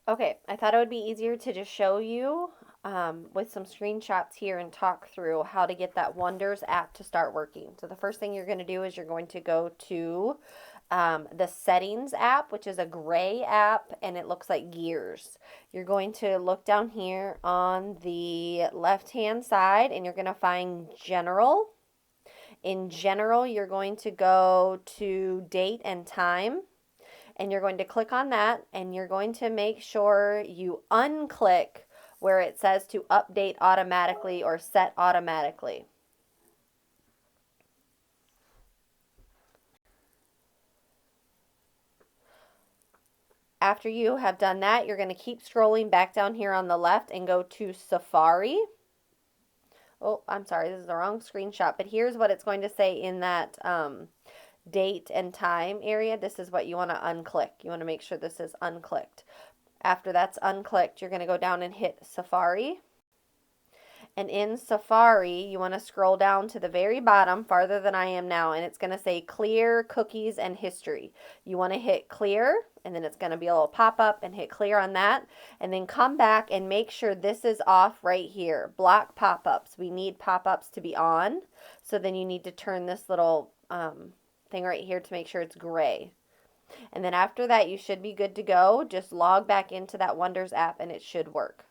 Okay, I thought it would be easier to just show you with some screenshots here and talk through how to get that Wonders app to start working. So the first thing you're going to do is you're going to go to the Settings app, which is a gray app, and it looks like gears. You're going to look down here on the left-hand side, and you're going to find General. In General, you're going to go to Date and Time, and you're going to click on that, and you're going to make sure you unclick where it says to update automatically or set automatically. After you have done that, you're going to keep scrolling back down here on the left and go to Safari. Oh, I'm sorry, this is the wrong screenshot, but here's what it's going to say in that date and time area. This is what you want to unclick. You want to make sure this is unclicked. After that's unclicked, you're going to go down and hit Safari. And in Safari, you want to scroll down to the very bottom, farther than I am now, and it's going to say Clear Cookies and History. You want to hit Clear, and then it's going to be a little pop-up, and hit Clear on that, and then come back and make sure this is off right here. Block pop-ups. We need pop-ups to be on, so then you need to turn this little thing right here to make sure it's gray. And then after that, you should be good to go. Just log back into that Wonders app, and it should work.